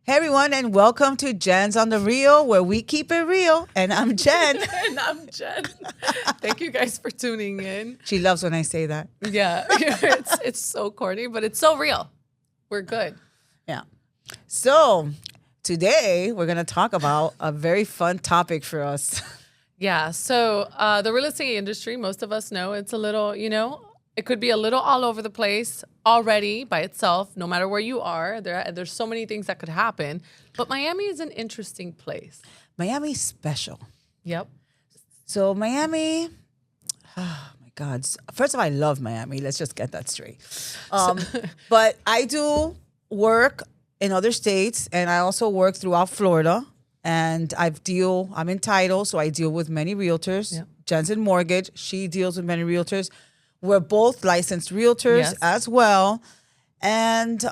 Hey everyone, and welcome to Jen's on the Reel, where we keep it real. And I'm Jen. And I'm Jen. Thank you guys for tuning in. She loves when I say that. Yeah, it's so corny, but it's so real. We're good. Yeah. So today we're going to talk about a very fun topic for us. Yeah, so the real estate industry, most of us know it's a little, it could be a little all over the place already by itself, no matter where you are. There's so many things that could happen. But Miami is an interesting place. Miami's special. Yep. So Miami, oh my God. First of all, I love Miami. Let's just get that straight. But I do work in other states, and I also work throughout Florida. And I'm in title, so I deal with many realtors. Yep. Jen's in mortgage. She deals with many realtors. We're both licensed realtors Yes. as well. And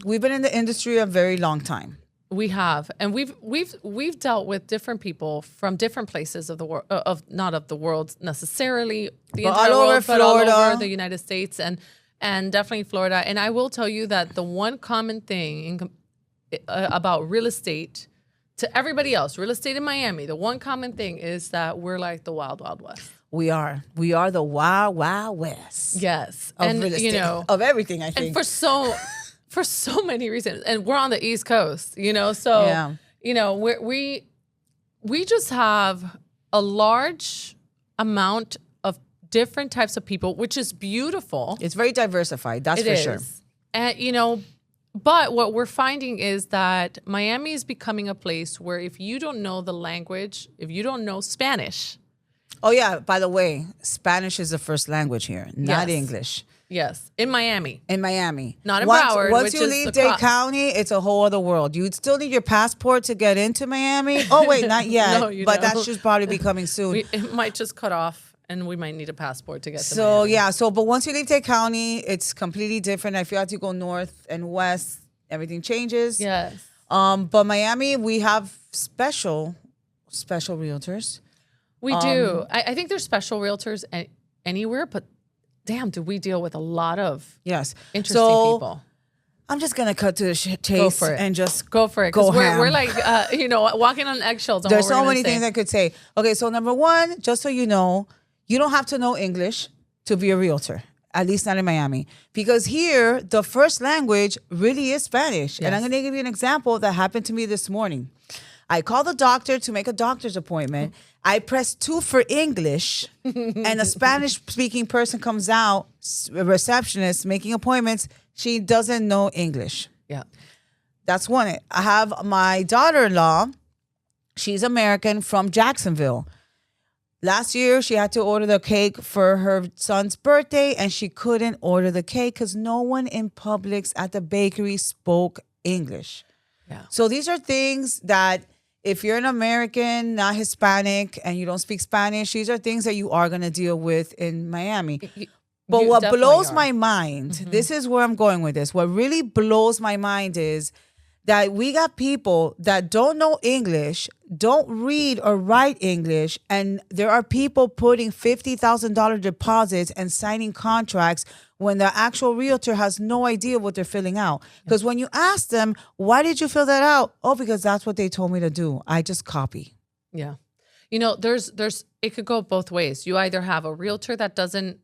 we've been in the industry a very long time. We have, and we've dealt with different people from different places of the world, not of the world necessarily, the entire all over world, but all Florida. over the United States, and definitely Florida. And I will tell you that the one common thing about real estate to everybody else, real estate in Miami, the one common thing is that we're like the wild, wild west. We are the wild, wild west. Yes, Of and real estate, of everything, I think. and for so many reasons, and we're on the East Coast, so Yeah. we just have a large amount of different types of people, which is beautiful. It's very diversified, that's It for is. sure. And but what we're finding is that Miami is becoming a place where if you don't know the language, if you don't know Spanish. Oh, yeah, by the way, Spanish is the first language here, not Yes. English. Yes, in Miami. In Miami. Not in once, Broward, Once which you is leave across. Dade County, it's a whole other world. You'd still need your passport to get into Miami. Oh, wait, not yet. No, you but don't. that should probably be coming soon. It might just cut off, and we might need a passport to get to So, Miami. yeah. But once you leave Dade County, it's completely different. I feel like you go north and west, everything changes. Yes. But Miami, we have special realtors. We do. I think there's special realtors anywhere, but damn, do we deal with a lot of Yes. interesting So, people. I'm just going to cut to the chase Go for it. and just Go for it. Go Because ham. we're like, walking on eggshells. On There's what so we're gonna many say. things I could say. Okay, so number one, just so you know, you don't have to know English to be a realtor, at least not in Miami. Because here, the first language really is Spanish. And I'm Yes. going to give you an example that happened to me this morning. I called the doctor to make a doctor's appointment. I pressed 2 for English, and a Spanish-speaking person comes out, a receptionist, making appointments. She doesn't know English. Yeah. That's one. I have my daughter-in-law. She's American from Jacksonville. Last year, she had to order the cake for her son's birthday, and she couldn't order the cake because no one in Publix at the bakery spoke English. Yeah. So these are things that if you're an American, not Hispanic, and you don't speak Spanish, these are things that you are going to deal with in Miami. But You what definitely blows are. my mind, this is where I'm going with this. What really blows my mind is that we got people that don't know English, don't read or write English, and there are people putting $50,000 deposits and signing contracts when the actual realtor has no idea what they're filling out. Because when you ask them, why did you fill that out? Oh, because that's what they told me to do. I just copy. Yeah. There's it could go both ways. You either have a realtor that doesn't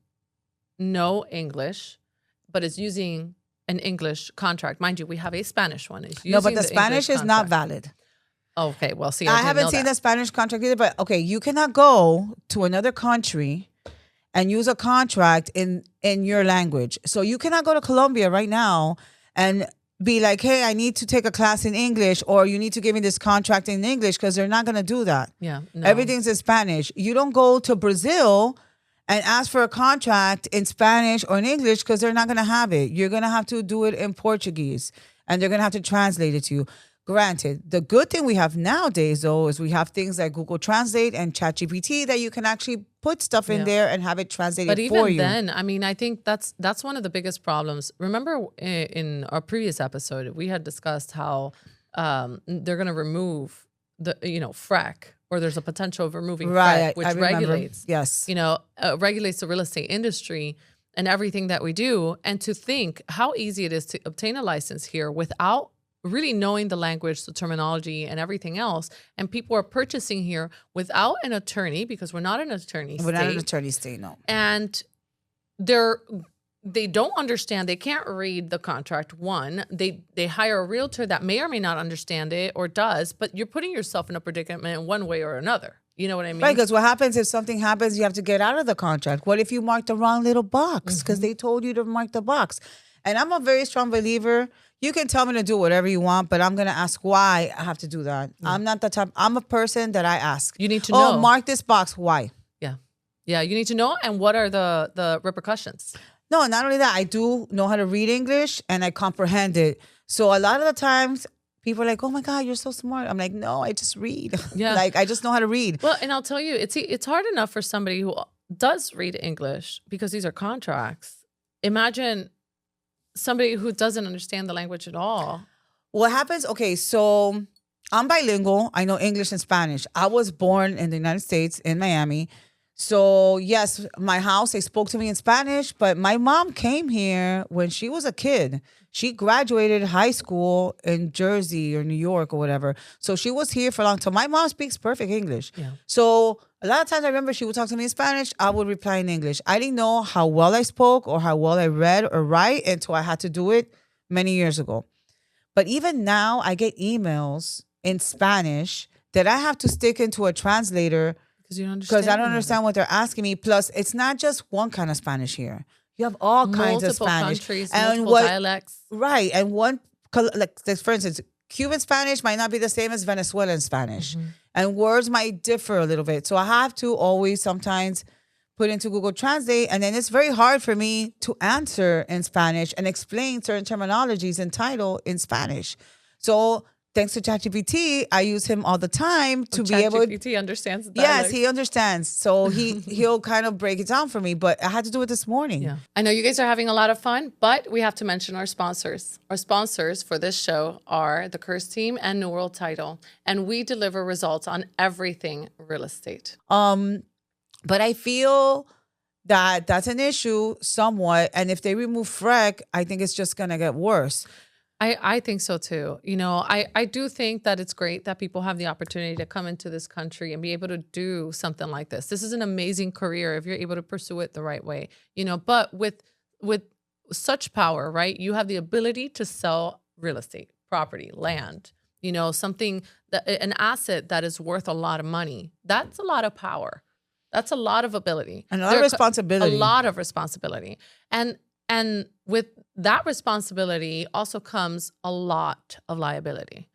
know English, but is using an English contract. Mind you, we have a Spanish one. No, but the Spanish is not valid. Okay, well, see, I haven't seen the Spanish contract either, but okay, you cannot go to another country and use a contract in your language. So you cannot go to Colombia right now and be like, hey, I need to take a class in English, or you need to give me this contract in English, because they're not going to do that. Yeah, no. Everything's in Spanish. You don't go to Brazil and ask for a contract in Spanish or in English, because they're not going to have it. You're going to have to do it in Portuguese, and they're going to have to translate it to you. Granted, the good thing we have nowadays, though, is we have things like Google Translate and ChatGPT that you can actually put stuff in there and have it translated But for even you. then, I mean, I think that's one of the biggest problems. Remember in our previous episode, we had discussed how they're going to remove the, FREC, or there's a potential of removing FREC, which I remember. regulates, Yes. regulates the real estate industry and everything that we do. And to think how easy it is to obtain a license here without really knowing the language, the terminology, and everything else. And people are purchasing here without an attorney because we're not an attorney We're not an state. attorney state, no. And they don't understand. They can't read the contract. One, they hire a realtor that may or may not understand it or does, but you're putting yourself in a predicament in one way or another. You know what I mean? Right, because what happens if something happens, you have to get out of the contract. What if you mark the wrong little box because they told you to mark the box? And I'm a very strong believer. You can tell me to do whatever you want, but I'm going to ask why I have to do that. I'm not the type. I'm a person that I ask. You need to know. Oh, mark this box. Why? Yeah. Yeah, you need to know. And what are the repercussions? No, not only that, I do know how to read English and I comprehend it. So a lot of the times people are like, oh my God, you're so smart. I'm like, no, I just read. Yeah. Like, I just know how to read. Well, and I'll tell you, it's hard enough for somebody who does read English because these are contracts. Imagine somebody who doesn't understand the language at all. What happens? Okay, so I'm bilingual. I know English and Spanish. I was born in the United States in Miami. So yes, my house, they spoke to me in Spanish, but my mom came here when she was a kid. She graduated high school in Jersey or New York or whatever. So she was here for a long time. My mom speaks perfect English. Yeah. So a lot of times I remember she would talk to me in Spanish. I would reply in English. I didn't know how well I spoke or how well I read or write until I had to do it many years ago. But even now I get emails in Spanish that I have to stick into a translator because I don't understand what they're asking me. Plus, it's not just one kind of Spanish here. You have all kinds of Spanish. Countries, and multiple dialects. Right. And like for instance, Cuban Spanish might not be the same as Venezuelan Spanish. And words might differ a little bit. So I have to always sometimes put into Google Translate. And then it's very hard for me to answer in Spanish and explain certain terminologies and title in Spanish. So thanks to ChatGPT, I use him all the time to be able to. ChatGPT understands the Yes, dialect. he understands. So he'll kind of break it down for me. But I had to do it this morning. Yeah. I know you guys are having a lot of fun, but we have to mention our sponsors. Our sponsors for this show are the Curse Team and New World Title. And we deliver results on everything real estate. But I feel that that's an issue somewhat. And if they remove FREC, I think it's just going to get worse. I think so too. You know, I do think that it's great that people have the opportunity to come into this country and be able to do something like this. This is an amazing career if you're able to pursue it the right way, you know, but with such power, right? You have the ability to sell real estate, property, land, you know, something that an asset that is worth a lot of money. That's a lot of power. That's a lot of ability. And a lot of responsibility. A lot of responsibility. And with that responsibility also comes a lot of liability.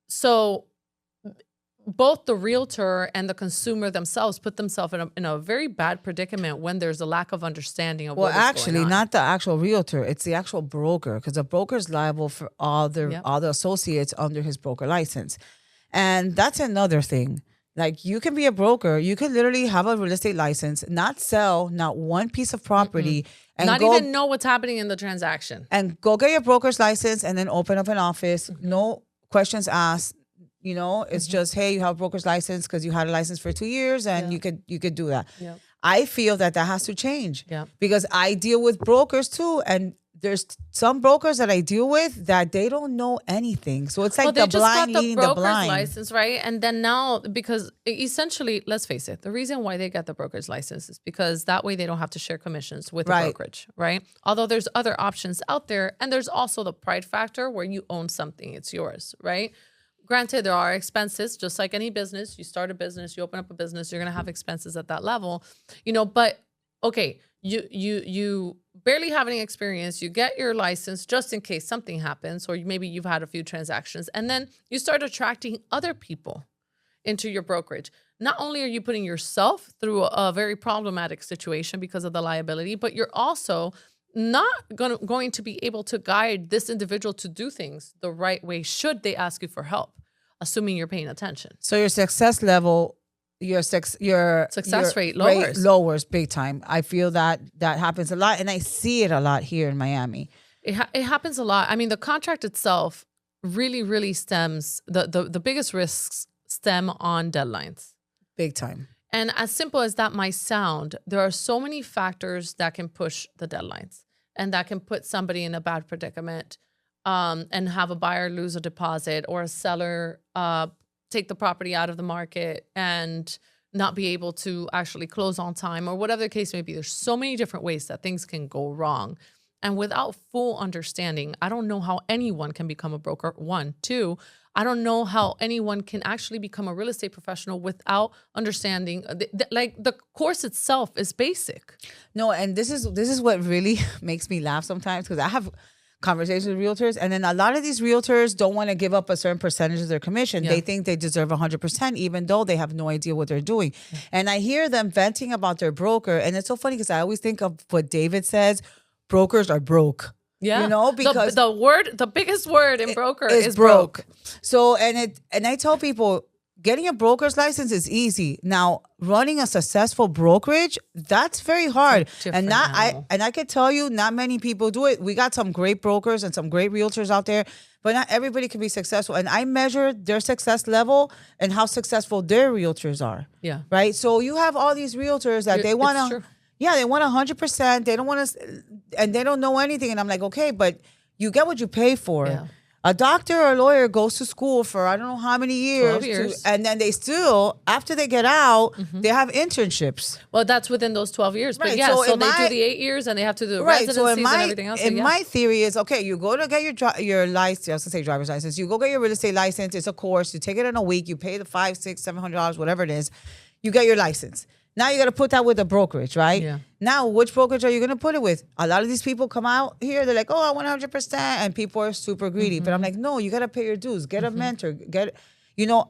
So both the realtor and the consumer themselves put themselves in a very bad predicament when there's a lack of understanding of what is going on. Well, actually, not the actual realtor. It's the actual broker, because the broker is liable for all the associates under his broker license. And that's another thing. Like, you can be a broker. You can literally have a real estate license, not sell not one piece of property. And not even know what's happening in the transaction. And go get your broker's license and then open up an office. No questions asked. You know, it's just, hey, you have a broker's license because you had a license for 2 years and you could do that. Yep. I feel that has to change. Yep. Because I deal with brokers too. And there's some brokers that I deal with that they don't know anything. So it's like the blind leading the blind. They just got the broker's license, right? And then now, because essentially, let's face it, the reason why they got the broker's license is because that way they don't have to share commissions with the brokerage, right? Although there's other options out there. And there's also the pride factor where you own something, it's yours, right? Granted, there are expenses, just like any business. You start a business, you open up a business, you're going to have expenses at that level, you know, but okay, you barely have any experience, you get your license just in case something happens, or maybe you've had a few transactions, and then you start attracting other people into your brokerage. Not only are you putting yourself through a very problematic situation because of the liability, but you're also not going to be able to guide this individual to do things the right way should they ask you for help, assuming you're paying attention. So your success level, your success rate lowers big time. I feel that happens a lot, and I see it a lot here in Miami. It happens a lot. I mean, the contract itself really stems, the biggest risks stem on deadlines. Big time. And as simple as that might sound, there are so many factors that can push the deadlines and that can put somebody in a bad predicament and have a buyer lose a deposit or a seller take the property out of the market and not be able to actually close on time or whatever the case may be. There's so many different ways that things can go wrong. And without full understanding, I don't know how anyone can become a broker. One, two, I don't know how anyone can actually become a real estate professional without understanding. Like the course itself is basic. No, and this is what really makes me laugh sometimes, because I have conversations with realtors, and then a lot of these realtors don't want to give up a certain percentage of their commission. They think they deserve 100%, even though they have no idea what they're doing. And I hear them venting about their broker, and it's so funny because I always think of what David says: brokers are broke. Yeah, you know, because the biggest word in broker is broke. So, and I tell people, getting a broker's license is easy. Now, running a successful brokerage, that's very hard. And I can tell you, not many people do it. We got some great brokers and some great realtors out there, but not everybody can be successful. And I measure their success level and how successful their realtors are. Yeah. Right. So you have all these realtors that they want to. Yeah, they want 100%. They don't want to, and they don't know anything. And I'm like, okay, but you get what you pay for. Yeah. A doctor or a lawyer goes to school for I don't know how many years. 12 years. And then they still, after they get out, they have internships. Well, that's within those 12 years. But Right, yeah, so so in they my- do the 8 years and they have to do the Right. residencies So and everything else. So my theory is, okay, you go to get your license. I was gonna say driver's license. You go get your real estate license. It's a course. You take it in a week. You pay the $500, $600, $700, whatever it is. You get your license. Now you got to put that with a brokerage, right? Yeah. Now, which brokerage are you going to put it with? A lot of these people come out here. They're like, oh, I want 100%. And people are super greedy. But I'm like, no, you got to pay your dues. Get a mentor.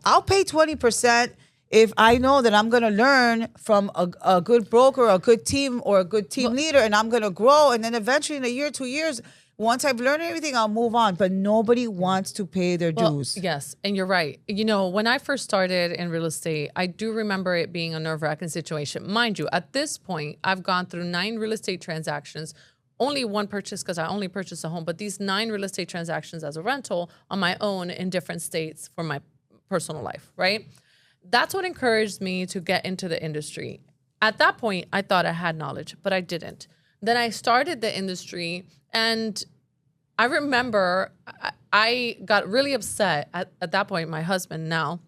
I'll pay 20% if I know that I'm going to learn from a good broker, a good team, or a good team leader, and I'm going to grow. And then eventually in a year, 2 years, once I've learned everything, I'll move on. But nobody wants to pay their dues. Yes, and you're right. You know, when I first started in real estate, I do remember it being a nerve-wracking situation. Mind you, at this point, I've gone through 9 real estate transactions, only one purchase because I only purchased a home, but these 9 real estate transactions as a rental on my own in different states for my personal life, right? That's what encouraged me to get into the industry. At that point, I thought I had knowledge, but I didn't. Then I started the industry, and I remember I got really upset at that point. My husband now,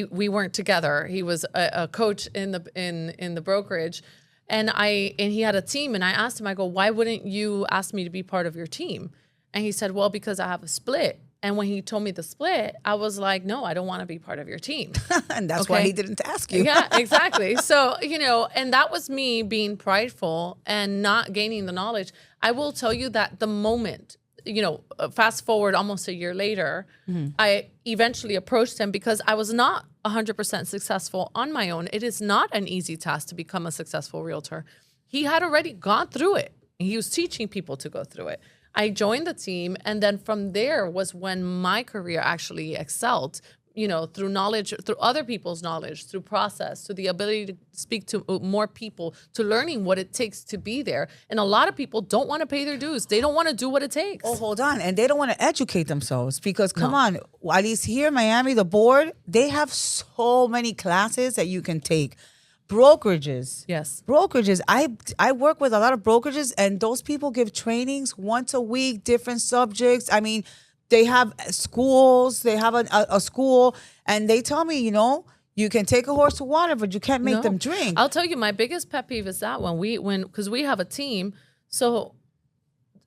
we weren't together. He was a coach in the brokerage, and he had a team. And I asked him, I go, why wouldn't you ask me to be part of your team? And he said, well, because I have a split. And when he told me the split, I was like, no, I don't want to be part of your team. And that's why he didn't ask you. Yeah, exactly. So, and that was me being prideful and not gaining the knowledge. I will tell you that the moment, fast forward almost a year later, I eventually approached him because I was not 100% successful on my own. It is not an easy task to become a successful realtor. He had already gone through it. He was teaching people to go through it. I joined the team, and then from there was when my career actually excelled, through knowledge, through other people's knowledge, through process, through the ability to speak to more people, to learning what it takes to be there. And a lot of people don't want to pay their dues. They don't want to do what it takes. Oh, hold on. And they don't want to educate themselves because, come on, at least here in Miami, the board, they have so many classes that you can take. Brokerages. Yes. Brokerages. I work with a lot of brokerages, and those people give trainings once a week, different subjects. I mean, they have schools. They have a school, and they tell me, you can take a horse to water, but you can't make them drink. I'll tell you, my biggest pet peeve is that because we have a team. So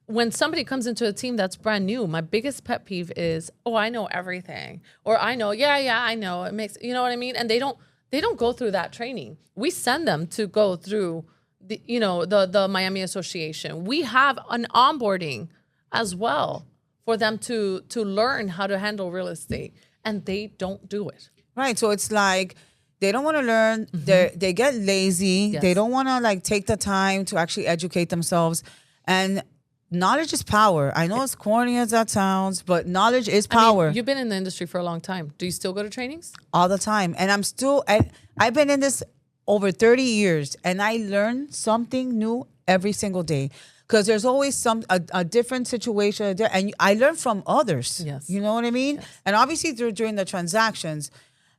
when somebody comes into a team that's brand new, my biggest pet peeve is, oh, I know everything, or I know, I know. It makes, you know what I mean? And they don't go through that training. We send them to go through the Miami Association. We have an onboarding as well for them to learn how to handle real estate, and they don't do it. Right. So it's like they don't want to learn. They get lazy. Yes. They don't want to take the time to actually educate themselves. And knowledge is power. I know it's corny as that sounds, but knowledge is power. I mean, you've been in the industry for a long time. Do you still go to trainings? All the time. And I've been in this over 30 years, and I learn something new every single day. Because there's always a different situation, and I learn from others. Yes. You know what I mean? Yes. And obviously during the transactions,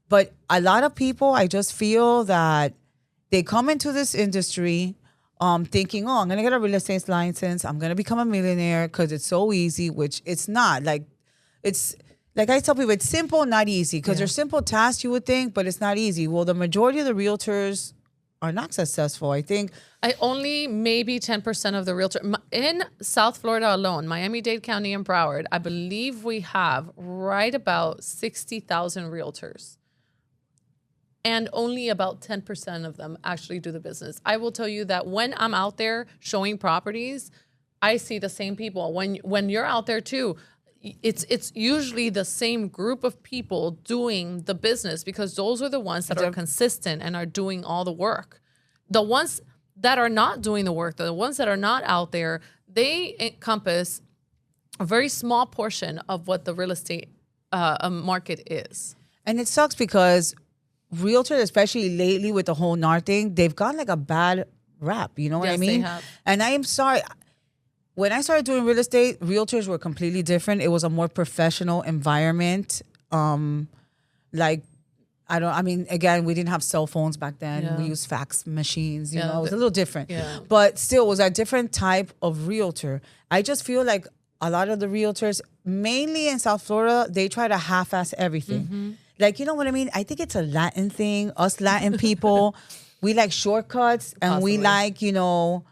but a lot of people, I just feel that they come into this industry thinking, oh, I'm gonna get a real estate license. I'm gonna become a millionaire because it's so easy, which it's not. Like, it's like I tell people, it's simple, not easy. Because there's simple tasks you would think, but it's not easy. Well, the majority of the realtors are not successful. I think I only maybe 10% of the realtor in South Florida alone, Miami-Dade County and Broward, I believe we have right about 60,000 realtors. And only about 10% of them actually do the business. I will tell you that when I'm out there showing properties, I see the same people. When you're out there too, it's usually the same group of people doing the business because those are the ones that are consistent and are doing all the work. The ones that are not doing the work, the ones that are not out there, they encompass a very small portion of what the real estate market is. And it sucks because realtors, especially lately with the whole NAR thing, they've gotten like a bad rap. You know what I mean? They have. And I am sorry. When I started doing real estate, realtors were completely different. It was a more professional environment. Again, we didn't have cell phones back then. Yeah. We used fax machines. You know, it was a little different. Yeah. But still, it was a different type of realtor. I just feel like a lot of the realtors, mainly in South Florida, they try to half-ass everything. Mm-hmm. Like, you know what I mean? I think it's a Latin thing. Us Latin people, we like shortcuts and Possibly. we like, you know,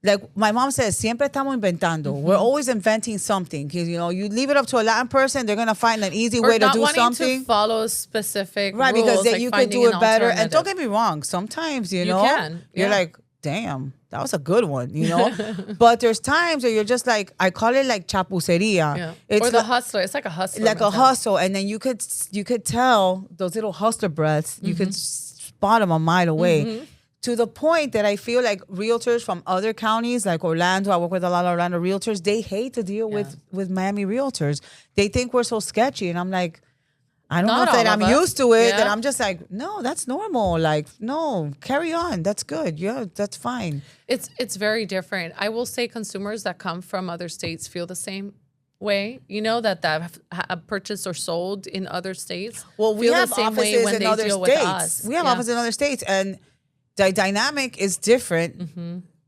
like my mom says, siempre estamos inventando. Mm-hmm. We're always inventing something. Because, you know, you leave it up to a Latin person, they're going to find an easy way to do something. To follow specific right, rules, because then like you could do it better. And don't alternative. get me wrong, sometimes, you You know, can, you're yeah. like, damn, that was a good one, you know? But there's times where you're just like, I call it like chapuceria. Yeah. It's Or the like, hustler. It's like a hustler. like a mentality. hustle. And then you could tell those little hustler breaths, you could spot them a mile away. To the point that I feel like realtors from other counties, like Orlando, I work with a lot of Orlando realtors, they hate to deal with Miami realtors. They think we're so sketchy. And I'm like, I don't Not know if that all I'm of us. used to it, that Yeah. I'm just like, no, that's normal. Like, no, carry on. That's good. Yeah, that's fine. It's very different. I will say consumers that come from other states feel the same way. You know, that have purchased or sold in other states. Well, we feel have the same way offices when in they other deal with states. us. We have Yeah. offices in other states, and the dynamic is different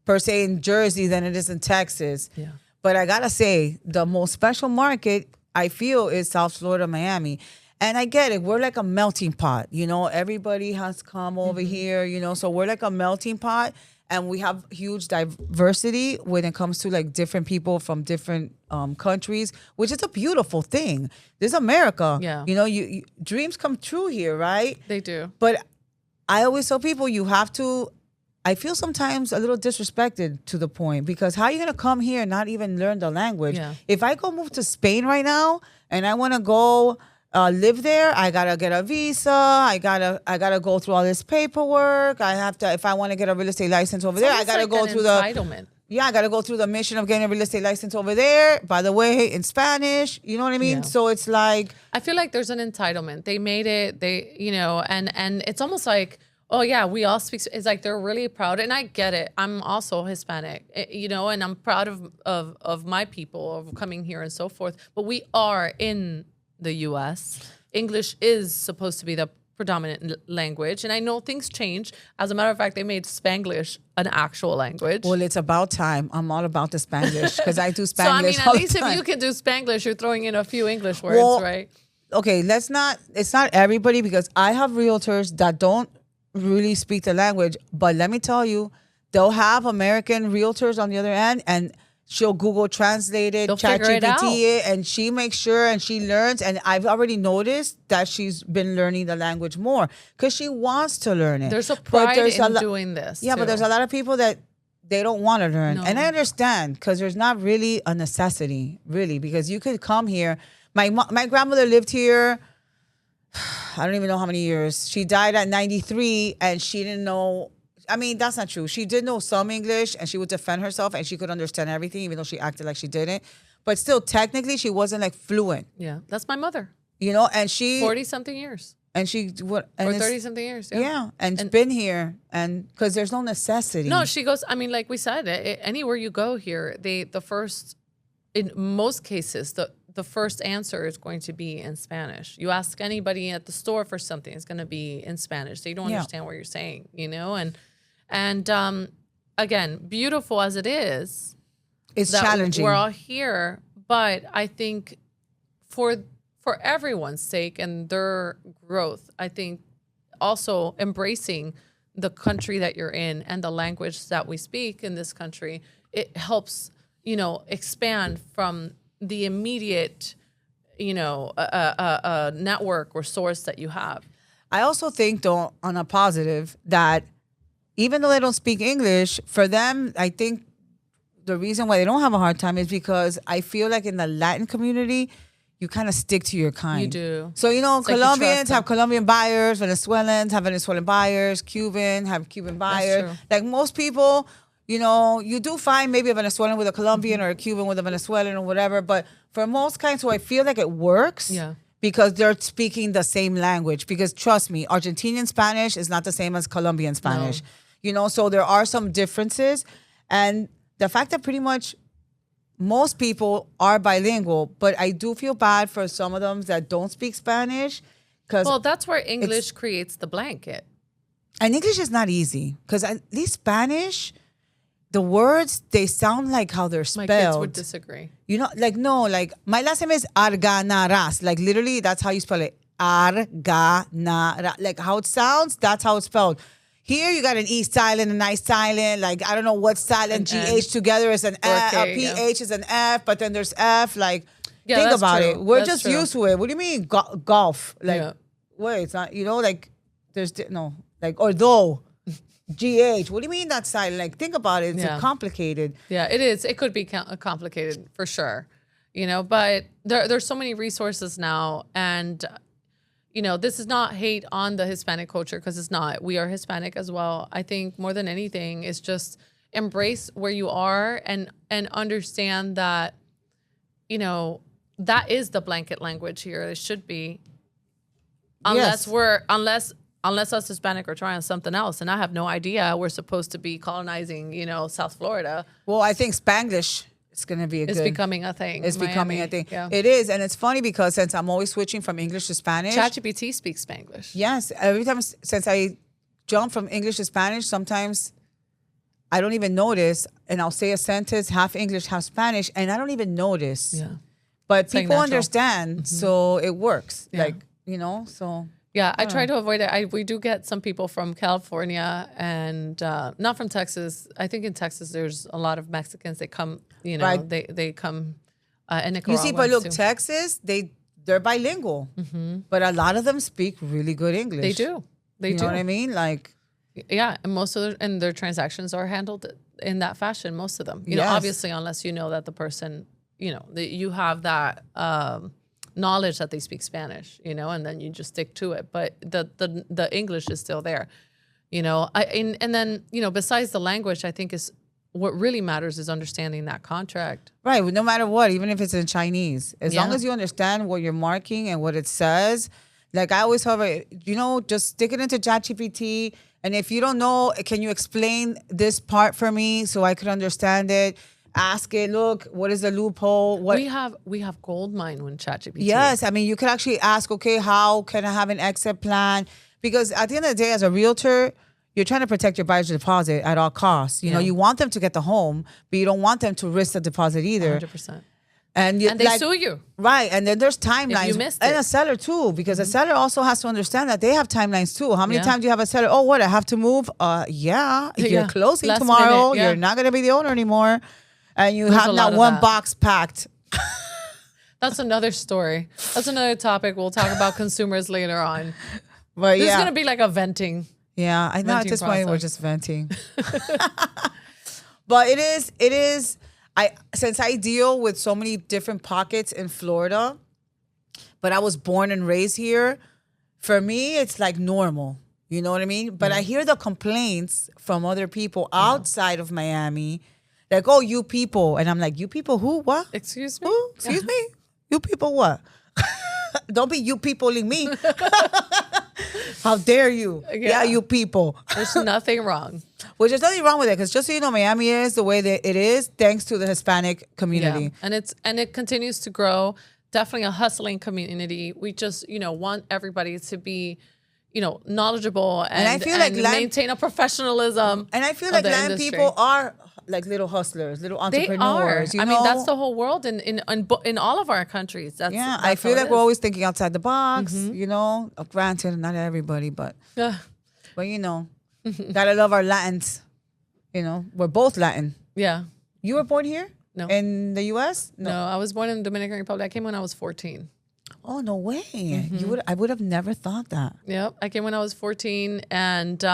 per se in Jersey than it is in Texas. Yeah. But I gotta say, the most special market I feel is South Florida, Miami. And I get it. We're like a melting pot. You know, everybody has come over here, you know, so we're like a melting pot. And we have huge diversity when it comes to like different people from different countries, which is a beautiful thing. This is America. Yeah. You know, you dreams come true here, right? They do. But I always tell people you have to, I feel sometimes a little disrespected to the point, because how are you going to come here and not even learn the language? Yeah. If I go move to Spain right now and I want to go live there, I got to get a visa. I gotta go through all this paperwork. I have to, if I want to get a real estate license over there, I got to go through entitlement. I got to go through the mission of getting a real estate license over there. By the way, in Spanish, you know what I mean? Yeah. So it's like, I feel like there's an entitlement. They made it, and it's almost like, oh yeah, we all speak. It's like they're really proud, and I get it. I'm also Hispanic, and I'm proud of my people, of coming here and so forth. But we are in the U.S. English is supposed to be the predominant language, and I know things change. As a matter of fact, they made Spanglish an actual language. well, it's about time. I'm all about the Spanglish because I do Spanglish. So I mean, all at the least if time. you can do Spanglish, you're throwing in a few English words, Well, right? Okay, it's not everybody, because I have realtors that don't really speak the language, but let me tell you, they'll have American realtors on the other end, and she'll Google Translate it, They'll figure it out. ChatGPT it, and she makes sure and she learns. And I've already noticed that she's been learning the language more because she wants to learn it. There's a But pride in lo- doing this. Yeah, too. but there's a lot of people that they don't want to learn. No. And I understand, because there's not really a necessity, really, because you could come here. My grandmother lived here, I don't even know how many years. She died at 93, and she didn't know. I mean, that's not true. She did know some English, and she would defend herself, and she could understand everything, even though she acted like she didn't. But still, technically, she wasn't like fluent, Yeah, that's my mother. you know. And she 40-something years. and she what and Or it's- 30-something years. yeah, and it's been here, and because there's no necessity. No, she goes, I mean, like we said, anywhere you go here, in most cases, the first answer is going to be in Spanish. You ask anybody at the store for something, it's going to be in Spanish. They don't Yeah. understand what you're saying, and again, beautiful as it is, It's that challenging. we're all here, but I think for everyone's sake and their growth, I think also embracing the country that you're in and the language that we speak in this country, it helps, expand from the immediate, network or source that you have. I also think, though, on a positive, that even though they don't speak English, for them, I think the reason why they don't have a hard time is because I feel like in the Latin community, you kind of stick to your kind. You do. So, It's like you Colombians trust have them. Colombian buyers, Venezuelans have Venezuelan buyers, Cuban have Cuban buyers. true. Like most people, you do find maybe a Venezuelan with a Colombian or a Cuban with a Venezuelan or whatever. But for most kinds, so I feel like it works. Yeah. Because they're speaking the same language. Because trust me, Argentinian Spanish is not the same as Colombian Spanish. So there are some differences. And the fact that pretty much most people are bilingual, but I do feel bad for some of them that don't speak Spanish. Well, that's where English creates the blanket. And English is not easy. Because at least Spanish, the words, they sound like how they're My spelled. kids would disagree. My last name is Arganaras. Like literally, that's how you spell it. Arganara. Like how it sounds, that's how it's spelled. Here you got an E silent, an I silent. Like I don't know what silent. An GH together is an F. K, A PH is an F, but then there's F. Like think that's about true. it. We're That's just true. used to it. What do you mean golf? Like Yeah. wait, it's not. Like there's no like or though. GH. What do you mean that's silent? Like think about it. It's Yeah. complicated. Yeah, it is. It could be complicated for sure, but there's so many resources now. And, this is not hate on the Hispanic culture because it's not. We are Hispanic as well. I think more than anything is just embrace where you are and understand that, that is the blanket language here. It should be. Yes. Unless us Hispanic are trying something else, and I have no idea we're supposed to be colonizing, South Florida. Well, I think Spanglish is going to be It's becoming a thing. It's in becoming a Miami. thing. Yeah. It is, and it's funny because since I'm always switching from English to Spanish. ChatGPT speaks Spanglish. Yes, every time since I jump from English to Spanish, sometimes I don't even notice, and I'll say a sentence half English, half Spanish, and I don't even notice. Yeah. But like people natural. understand, so it works. Yeah. So. Yeah, I try to avoid it. We do get some people from California and not from Texas. I think in Texas there's a lot of Mexicans. They come, Right. they come and You Nicaraguans see, but look, too. Texas, they're bilingual, but a lot of them speak really good English. They do. They You do. know what I mean? Like, Yeah, and most of their transactions are handled in that fashion. Most of them, Yes. obviously, unless you know that the person, that you have that knowledge that they speak Spanish, and then you just stick to it. But the English is still there, and then besides the language, I think is what really matters is understanding that contract. right, no matter what, even if it's in Chinese, as long Yeah. as you understand what you're marking and what it says, like I always tell her, just stick it into ChatGPT. And if you don't know, can you explain this part for me so I could understand it? Ask it, look, what is the loophole? What We have gold mine when ChatGPT. Yes, I mean, you could actually ask, okay, how can I have an exit plan? Because at the end of the day, as a realtor, you're trying to protect your buyer's deposit at all costs. You want them to get the home, but you don't want them to risk the deposit either. 100%. And they sue you. Right, and then there's timelines. missed and it. a seller too, because a seller also has to understand that they have timelines too. How many Yeah. times do you have a seller, oh, what, I have to move? Yeah, you're Yeah. closing Last tomorrow. minute, yeah. You're not going to be the owner anymore. And you There's a have lot not of one that. box packed. That's another story. That's another topic. We'll talk about consumers later on. But This yeah. is going to be like a venting. Yeah, I know at venting this point we're process. just venting. But it is since I deal with so many different pockets in Florida, but I was born and raised here, for me it's like normal. You know what I mean? But I hear the complaints from other people outside of Miami, like, oh, you people. And I'm like, you people who? What? Excuse me? Who? Excuse me? You people what? Don't be you peopling me. How dare you? Yeah, you people. There's nothing wrong. Which there's nothing wrong with it, because just so you know, Miami is the way that it is thanks to the Hispanic community. Yeah. And it continues to grow. Definitely a hustling community. We just, want everybody to be, knowledgeable and I feel like maintain a professionalism. And I feel of like the Latin industry. people are like little hustlers, little They are. entrepreneurs. You I know? mean, that's the whole world in all of our countries. That's I feel how like it we're is. always thinking outside the box. Granted, not everybody, but Yeah. gotta love our Latins. We're both Latin. Yeah. You were born here? No. In the U.S.? No, I was born in the Dominican Republic. I came when I was 14. Oh, no way. I would have never thought that. Yep. I came when I was 14, and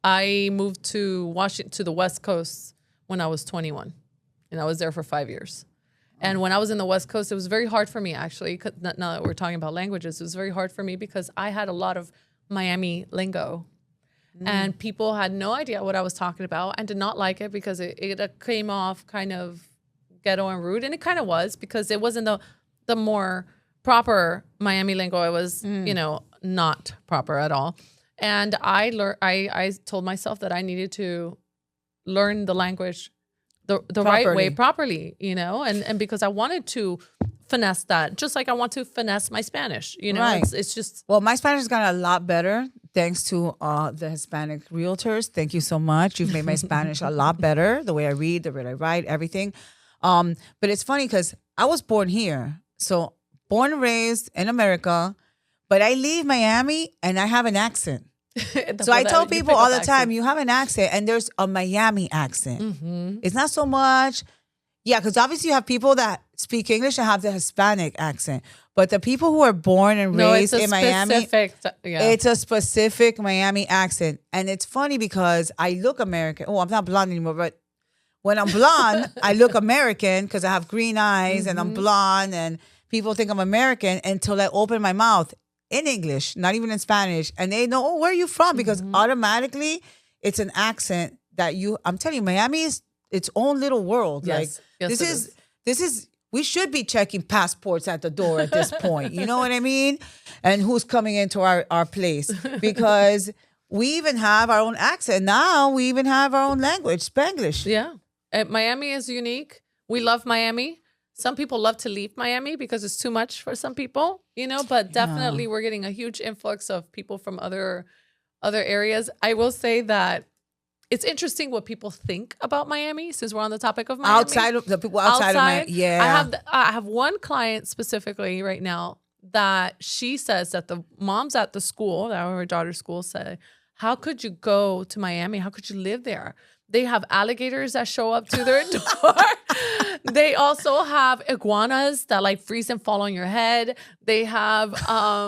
I moved to Washington, to the West Coast when I was 21, and I was there for 5 years. And when I was in the West Coast, it was very hard for me, actually. 'Cause now that we're talking about languages, it was very hard for me because I had a lot of Miami lingo. And people had no idea what I was talking about and did not like it because it came off kind of ghetto and rude. And it kind of was, because it wasn't the more proper Miami lingo. It was, not proper at all. And I told myself that I needed to learn the language the right way, properly, and because I wanted to finesse that, just like I want to finesse my Spanish, Right. It's just. Well, my Spanish has gotten a lot better thanks to the Hispanic realtors. Thank you so much. You've made my Spanish a lot better, the way I read, the way I write, everything. But it's funny because I was born here. So born and raised in America, but I leave Miami and I have an accent. So I tell people all the time, you have an accent, and there's a Miami accent. It's not so much. Yeah, because obviously you have people that speak English and have the Hispanic accent. But the people who are born and raised in Miami, it's a specific Miami accent. And it's funny because I look American. Oh, I'm not blonde anymore, but when I'm blonde, I look American because I have green eyes and I'm blonde, and people think I'm American until I open my mouth in English, not even in Spanish. And they know, where are you from? Because automatically it's an accent that I'm telling you, Miami is its own little world. Yes. Like Yes, this is we should be checking passports at the door at this point. You know what I mean? And who's coming into our place, because we even have our own accent. Now we even have our own language, Spanglish. Yeah. Miami is unique. We love Miami. Some people love to leave Miami because it's too much for some people, but definitely we're getting a huge influx of people from other areas. I will say that it's interesting what people think about Miami, since we're on the topic of Miami. Outside of the people outside of Miami. Yeah. I have one client specifically right now that she says that the moms at the school, that her daughter's school, say, how could you go to Miami? How could you live there? They have alligators that show up to their door. They also have iguanas that like freeze and fall on your head. They have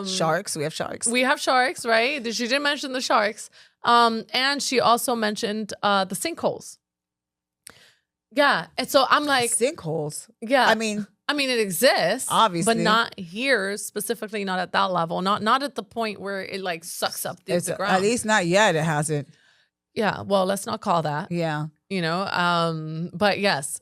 sharks. We have sharks. We have sharks, right? She didn't mention the sharks. And she also mentioned the sinkholes. Yeah. And so I'm like, sinkholes. Yeah. I mean, it exists, obviously, but not here specifically, not at that level, not at the point where it like sucks up the ground. At least not yet. It hasn't. Yeah, well, let's not call that. Yeah. But yes,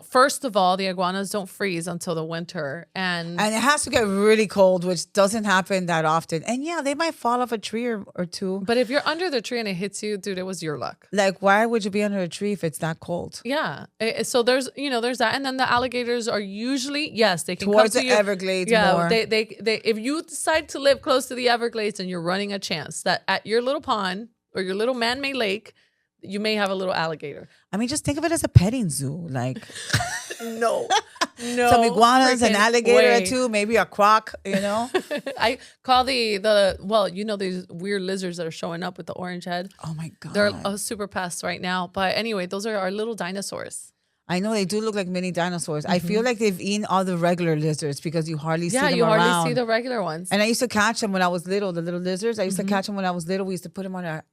first of all, the iguanas don't freeze until the winter. And it has to get really cold, which doesn't happen that often. And yeah, they might fall off a tree or two. But if you're under the tree and it hits you, dude, it was your luck. Like, why would you be under a tree if it's that cold? Yeah. So there's that. And then the alligators are usually, yes, they can towards come to the Everglades yeah, more. They if you decide to live close to the Everglades, and you're running a chance that at your little pond or your little man-made lake, you may have a little alligator. I mean, just think of it as a petting zoo. Like, no. Some iguanas, an alligator or two, maybe a croc, I call these weird lizards that are showing up with the orange head. Oh my God. They're a super pest right now. But anyway, those are our little dinosaurs. I know they do look like mini dinosaurs. I feel like they've eaten all the regular lizards because you hardly see them around. Yeah, you hardly see the regular ones. And I used to catch them when I was little, the little lizards. I used to catch them when I was little. We used to put them on our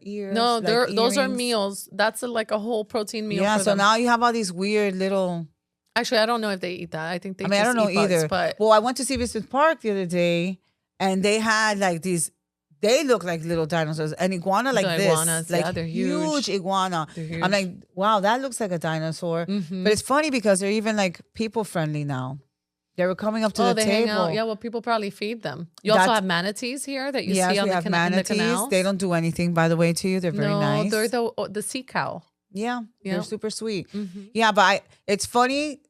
ears. No, those are meals. That's like a whole protein meal. Yeah, for so them. now you have all these weird little. Actually, I don't know if they eat that. I think they. I don't know either. But I went to see Vincent Park the other day, and they had like these. They look like little dinosaurs. An iguana like this, iguanas, like they're huge iguana. They're huge. I'm like, wow, that looks like a dinosaur. But it's funny because they're even like people friendly now. They were coming up to the they table. hang out. Yeah, well, people probably feed them. You also have manatees here that you see on we have manatees. In the canals. They don't do anything, by the way, to you. They're very nice. They're the sea cow. Yeah, they're super sweet. Mm-hmm. Yeah, but it's funny.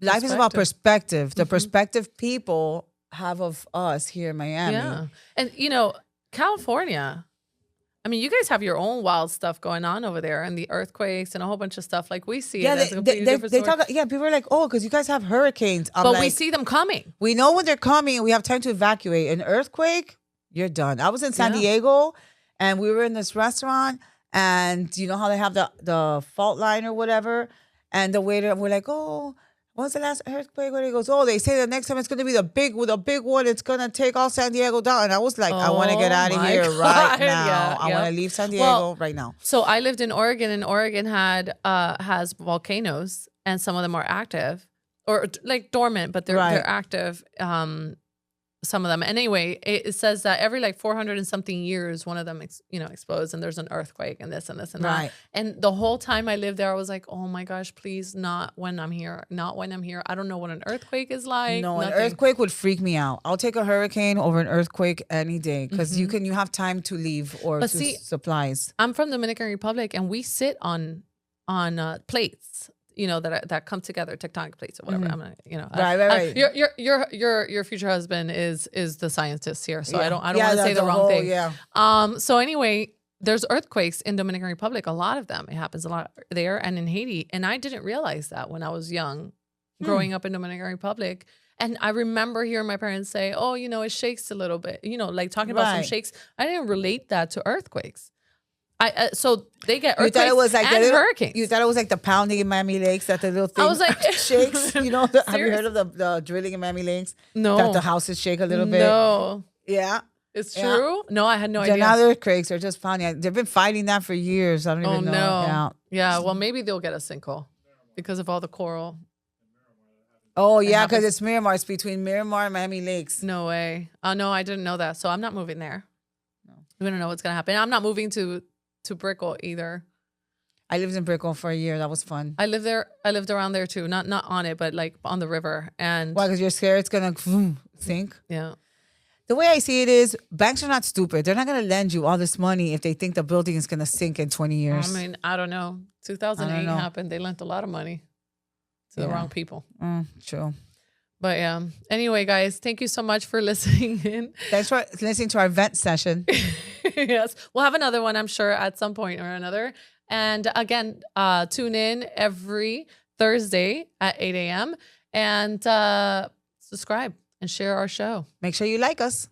Life is about perspective. The perspective people have of us here in Miami. Yeah. And, you know, California, I mean, you guys have your own wild stuff going on over there and the earthquakes and a whole bunch of stuff. Like we see it as a completely different story. talk. Yeah, people are like, oh, because you guys have hurricanes. I'm But like, we see them coming. we know when they're coming and we have time to evacuate. An earthquake, you're done. I was in San Diego and we were in this restaurant and you know how they have the fault line or whatever. And the waiter, we're like, oh, when's the last earthquake? Where he goes, oh, they say the next time it's going to be the big one. It's going to take all San Diego down. And I was like, I want to get out of here right now. I want to leave San Diego right now. So I lived in Oregon, and Oregon has volcanoes, and some of them are active or like dormant, but they're active. Some of them. And anyway, it says that every like 400 and something years, one of them, explodes and there's an earthquake and this and this and that. And the whole time I lived there, I was like, oh my gosh, please, not when I'm here. Not when I'm here. I don't know what an earthquake is like. No, an earthquake would freak me out. I'll take a hurricane over an earthquake any day because you have time to leave or supplies. I'm from the Dominican Republic and we sit on plates. You know, that come together, tectonic plates or whatever. I'm not, right. Your future husband is the scientist here, so I don't want to say the wrong thing. Yeah. So anyway, there's earthquakes in Dominican Republic. A lot of them. It happens a lot there and in Haiti. And I didn't realize that when I was young, growing up in Dominican Republic. And I remember hearing my parents say, "Oh, it shakes a little bit." Like talking about some shakes. I didn't relate that to earthquakes. So they get earthquakes and hurricanes. You thought it was like the pounding in Miami Lakes, that the little thing I was like, shakes. Have you heard of the drilling in Miami Lakes? No. That the houses shake a little bit? No. Yeah. It's true? No, I had no idea. Now earthquakes are just pounding. They've been fighting that for years. I don't even know. No. Yeah, well, maybe they'll get a sinkhole because of all the coral. Oh, yeah, because it's Miramar. It's between Miramar and Miami Lakes. No way. Oh, no, I didn't know that. So I'm not moving there. No. We don't know what's going to happen. I'm not moving to Brickell either. I lived in Brickell for a year. That was fun. I lived there. I lived around there too. Not on it, but like on the river. And why? Because you're scared it's gonna sink. Yeah. The way I see it is, banks are not stupid. They're not gonna lend you all this money if they think the building is gonna sink in 20 years. I mean, I don't know. 2008 happened. They lent a lot of money to the wrong people. True. But yeah. Anyway, guys, thank you so much for listening in. Thanks for listening to our vent session. Yes. We'll have another one, I'm sure, at some point or another. And again, tune in every Thursday at 8 a.m. and subscribe and share our show. Make sure you like us.